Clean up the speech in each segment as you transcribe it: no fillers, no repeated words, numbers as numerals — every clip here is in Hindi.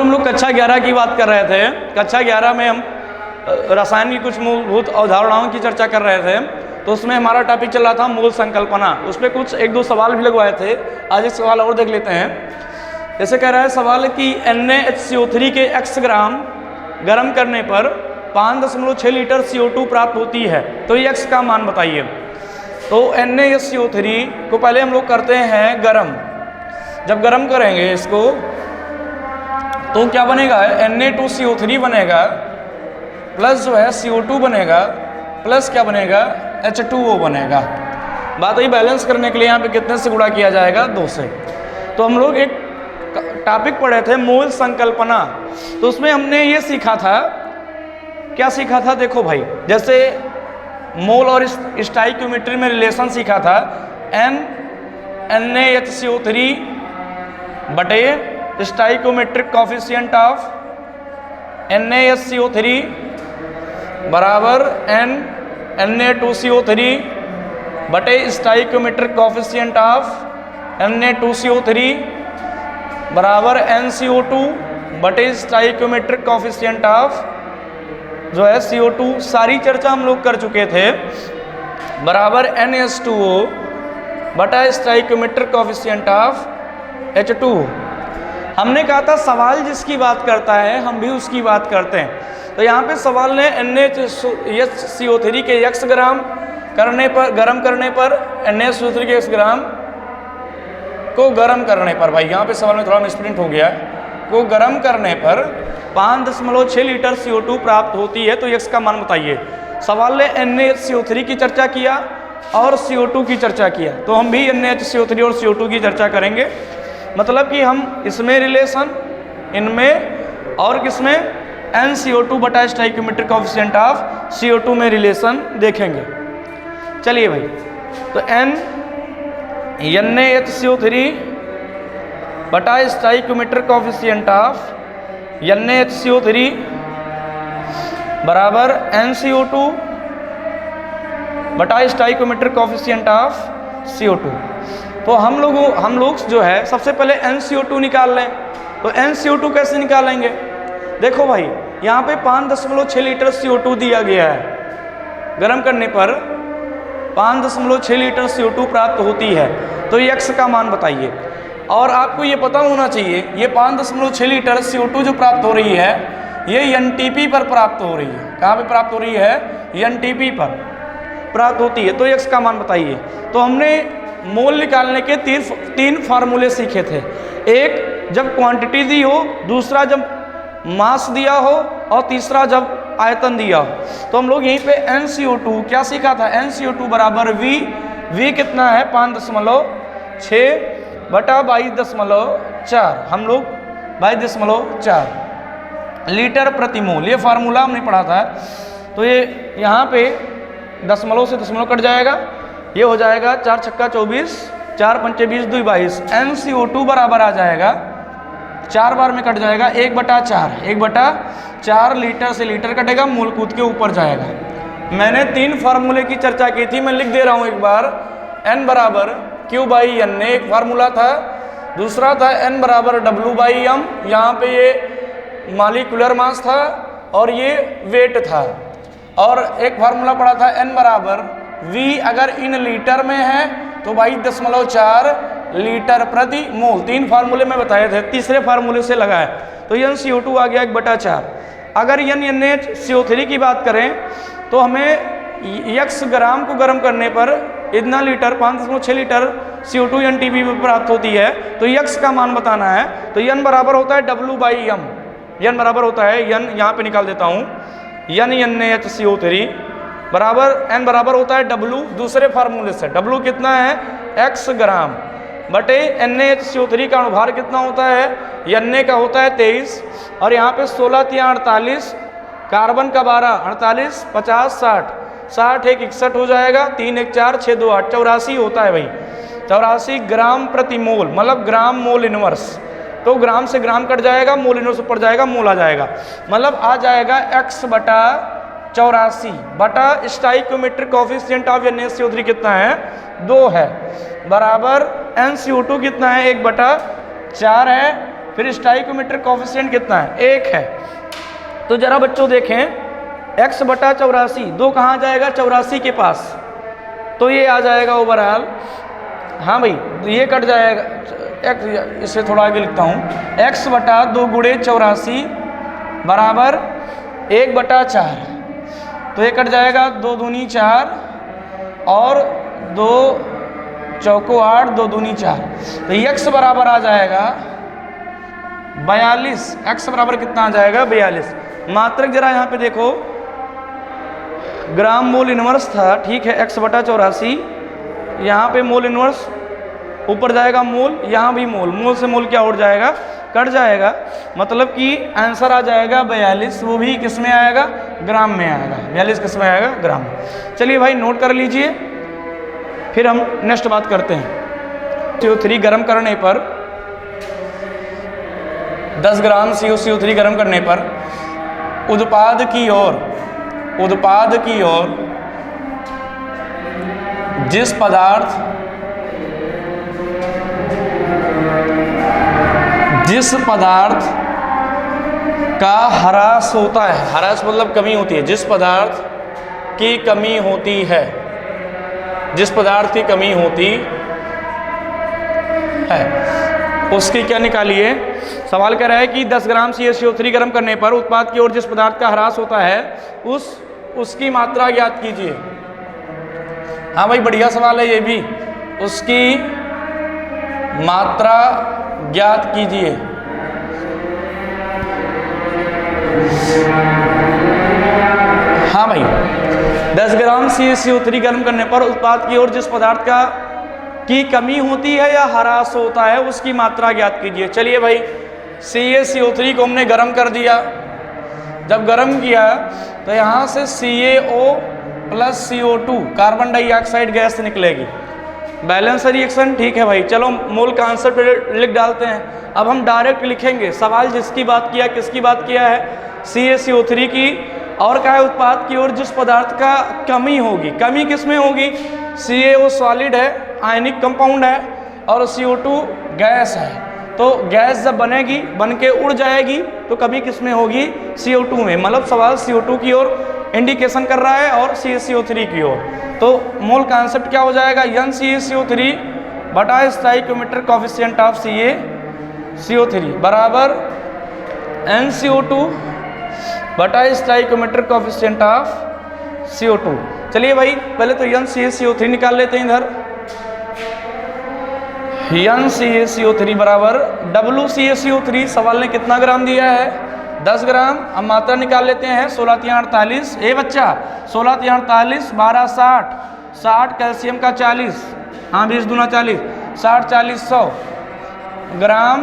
हम लोग कक्षा 11 की बात कर रहे थे। कक्षा 11 में हम रसायन की कुछ मूलभूत अवधारणाओं की चर्चा कर रहे थे, तो उसमें हमारा टॉपिक चल रहा था मूल संकल्पना। उसमें कुछ एक दो सवाल भी लगवाए थे, आज एक सवाल और देख लेते हैं। जैसे कह रहा है सवाल कि NaHCO3 के x ग्राम गर्म करने पर 5.6 लीटर CO2 प्राप्त होती है, तो ये x का मान बताइए। तो NaHCO3 को पहले हम लोग करते हैं गर्म। जब गर्म करेंगे इसको तो क्या बनेगा, Na2CO3 बनेगा प्लस जो है CO2 बनेगा प्लस क्या बनेगा, H2O बनेगा। बात वही बैलेंस करने के लिए यहाँ पे कितने से गुणा किया जाएगा, 2 से। तो हम लोग एक टॉपिक पढ़े थे मूल संकल्पना, तो उसमें हमने ये सीखा था, क्या सीखा था देखो भाई, जैसे मोल और स्टाइक्योमेट्री में रिलेशन सीखा था, NaHCO3 बटे स्टाइक्योमेट्रिक कॉफिशिएंट ऑफ NaHCO3 बराबर Na2CO3 बटे स्टाइक्योमेट्रिक कॉफिशिएंट ऑफ Na2CO3 बराबर NCO2 बटे स्टाइक्योमेट्रिक कॉफिशिएंट ऑफ जो है CO2। सारी चर्चा हम लोग कर चुके थे। बराबर NH2O बटा स्टाइक्योमेट्रिक कॉफिशिएंट ऑफ H2। हमने कहा था सवाल जिसकी बात करता है हम भी उसकी बात करते हैं। तो यहाँ पे सवाल ने NaHCO3 के x ग्राम करने पर गर्म करने पर NaHCO3 के x ग्राम को गर्म करने पर, भाई यहाँ पे सवाल में थोड़ा मिसप्रिंट हो गया, को गर्म करने पर 5.6 लीटर CO2 प्राप्त होती है, तो x का मान बताइए। सवाल ने NaHCO3 की चर्चा किया और CO2 की चर्चा किया, तो हम भी NaHCO3 और CO2 की चर्चा करेंगे। मतलब कि हम इसमें रिलेशन, इनमें और किसमें, NCO2 बटा स्टाइक्योमेट्रिक कॉफिशिएंट ऑफ CO2 में रिलेशन देखेंगे। चलिए भाई, तो NaHCO3 बटा स्टाइक्योमेट्रिक कॉफिशिएंट ऑफ NaHCO3 बराबर NCO2 बटा स्टाइक्योमेट्रिक कॉफिशिएंट ऑफ CO2। तो हम लोग जो है सबसे पहले NCO2 निकाल लें। तो NCO2 कैसे निकालेंगे, देखो भाई यहाँ पे 5.6 लीटर CO2 दिया गया है, गर्म करने पर 5.6 लीटर CO2 प्राप्त होती है, तो ये x का मान बताइए। और आपको ये पता होना चाहिए ये 5.6 लीटर CO2 जो प्राप्त हो रही है ये NTP पर प्राप्त हो रही है। कहाँ पे प्राप्त हो रही है, NTP पर प्राप्त होती है, तो x का मान बताइए। तो हमने मोल निकालने के तीन फार्मूले सीखे थे। एक जब क्वांटिटी दी हो, दूसरा जब मास दिया हो, और तीसरा जब आयतन दिया हो। तो हम लोग यहीं पे NCO2 क्या सीखा था, NCO2 बराबर V कितना है 5.6 बटा 22.4, हम लोग 22.4 लीटर प्रति मोल, ये फार्मूला हमने पढ़ा था। तो ये यहाँ पे दशमलव से दशमलव कट जाएगा, ये हो जाएगा 4 छक्का 24, 4 पंचे 20, 2 22। NCO2 बराबर आ जाएगा 4 बार में कट जाएगा 1/4 लीटर से लीटर कटेगा, मूल कूद के ऊपर जाएगा। मैंने 3 फार्मूले की चर्चा की थी, मैं लिख दे रहा हूँ एक बार। N बराबर Q/N एक फार्मूला था, दूसरा था N बराबर W/M, यहाँ पे ये मॉलिक्यूलर मास था और ये वेट था। और एक फार्मूला पढ़ा था N बराबर V अगर इन लीटर में है तो 22.4 लीटर प्रति मोल। 3 फार्मूले में बताए थे, तीसरे फार्मूले से लगाए, तो NCO2 आ गया 1/4। अगर NaHCO3 की बात करें तो हमें x ग्राम को गर्म करने पर इतना लीटर 5.6 लीटर CO2 NTP में प्राप्त होती है, तो x का मान बताना है। तो N बराबर होता है W/M, N बराबर होता है, N यहाँ पे निकाल देता हूँ, NaHCO3 बराबर N बराबर होता है W दूसरे फार्मूले से। W कितना है, x ग्राम बटे NaHCO3 का अनुभार कितना होता है, Na का होता है 23, और यहाँ पे 16 तिया 48, कार्बन का 12, 48, 50, 60, 60 1 61 हो जाएगा, 3 1 4 6 2 8, 84 होता है भाई, 84 ग्राम प्रति मोल, मतलब ग्राम मोल इनवर्स। तो ग्राम से ग्राम कट जाएगा, मोल इनवर्स ऊपर जाएगा, मोल आ जाएगा, मतलब आ जाएगा x बटा 84 बटा स्टाइक्योमेट्रिक कॉफिशिएंट ऑफ NaCO3 कितना है, 2 है, बराबर NCO2 कितना है, 1/4 है, फिर स्टाइकोमेट्रिक कोफिशिएंट कितना है, 1 है। तो जरा बच्चों देखें x बटा 84, 2 कहाँ जाएगा, 84 के पास, तो ये आ जाएगा ओवरऑल, हाँ भाई ये कट जाएगा, इसे थोड़ा आगे लिखता हूँ, x बटा 2 गुणे 84 बराबर 1/4, तो ये कट जाएगा, 2 दूनी 4 और 2 चौको 8, 2 दूनी 4, तो x बराबर आ जाएगा 42, x बराबर कितना आ जाएगा 42। मात्रक जरा यहाँ पे देखो, ग्राम मोल इनवर्स था, ठीक है, x बटा 84, यहाँ पे मोल इनवर्स ऊपर जाएगा मोल, यहाँ भी मोल, मोल से मोल क्या उड़ जाएगा, कट जाएगा, मतलब कि आंसर आ जाएगा 42, वो भी किस में आएगा, ग्राम में आएगा, 42 किस में आएगा, ग्राम में। चलिए भाई नोट कर लीजिए, फिर हम नेक्स्ट बात करते हैं। CO3 गर्म करने पर 10 ग्राम CO3 गर्म करने पर उत्पाद की ओर जिस पदार्थ का ह्रास होता है, ह्रास मतलब कमी होती है, जिस पदार्थ की कमी होती है, जिस पदार्थ की कमी होती है उसकी क्या निकालिए। सवाल कह रहा है कि 10 ग्राम CO3 गर्म करने पर उत्पाद की ओर जिस पदार्थ का ह्रास होता है उसकी मात्रा ज्ञात कीजिए। हाँ भाई बढ़िया सवाल है ये भी, उसकी मात्रा ज्ञात कीजिए। हाँ भाई 10 ग्राम CO3 गर्म करने पर उत्पाद की ओर जिस पदार्थ की कमी होती है या ह्रास होता है उसकी मात्रा ज्ञात कीजिए। चलिए भाई CaCO3 को हमने गर्म कर दिया, जब गर्म किया तो यहाँ से CaO plus CO2 carbon dioxide gas निकलेगी, बैलेंस रिएक्शन, ठीक है भाई। चलो मोल का आंसर पे लिख डालते हैं। अब हम डायरेक्ट लिखेंगे, सवाल जिसकी बात किया, किसकी बात किया है, CaCO3 की, और क्या है, उत्पाद की ओर जिस पदार्थ का कमी होगी, कमी किस में होगी, CaO सॉलिड है, आयनिक कंपाउंड है, और CO2 गैस है, तो गैस जब बनेगी, बन के उड़ जाएगी, तो कमी किस में होगी, CO2 में, मतलब सवाल CO2 की ओर इंडिकेशन कर रहा है और CaCO3 की ओर। तो मोल कॉन्सेप्ट क्या हो जाएगा, NCaCO3 बटा स्टाइकोमेट्रिक कोफिशिएंट ऑफ CaCO3 बराबर NCO2 बटा स्टाइकोमेट्रिक कोफिशिएंट ऑफ CO2। चलिए भाई पहले तो NCaCO3 निकाल लेते हैं इधर। NCaCO3 बराबर WCaCO3, सवाल ने कितना ग्राम दिया है, 10 ग्राम। अब मात्रा निकाल लेते हैं, 16 × 48, ए बच्चा 16 × 48 12 60, 60 कैल्शियम का 40, हाँ 20 दूना 40, 60 40 100 ग्राम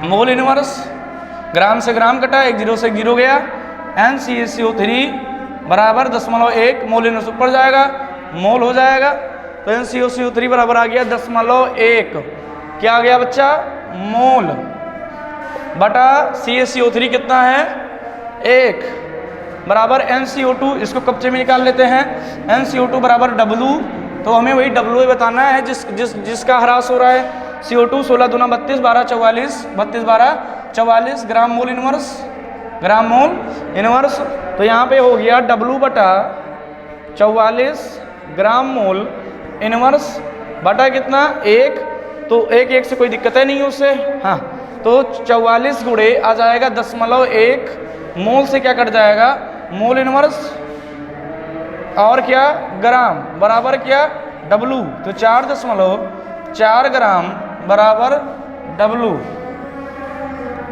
मोल इनवर्स, ग्राम से ग्राम कटा, 1 0 से 0 गया। NCaCO3 बराबर 0.1 मोल इनवर्स ऊपर जाएगा, मोल हो जाएगा, तो NCaCO3 बराबर आ गया 0.1, क्या आ गया बच्चा, मोल, बटा CaCO3 कितना है 1 बराबर NCO2, इसको कब्जे में निकाल लेते हैं, NCO2 बराबर W, तो हमें वही W बताना है जिसका ह्रास हो रहा है। CO2 16 दूना 32 12 44 32 12 44 ग्राम मोल इनवर्स, ग्राम मोल इनवर्स, तो यहाँ पे हो गया W बटा 44 ग्राम मोल इनवर्स बटा कितना 1, तो 1 से कोई दिक्कत है नहीं उससे, हाँ, तो 44 गुणे आ जाएगा 0.1, मोल से क्या कट जाएगा, मोल इनवर्स, और क्या ग्राम बराबर क्या W, तो 4.4 ग्राम बराबर W।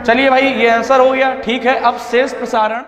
चलिए भाई ये आंसर हो गया, ठीक है। अब शेष प्रसारण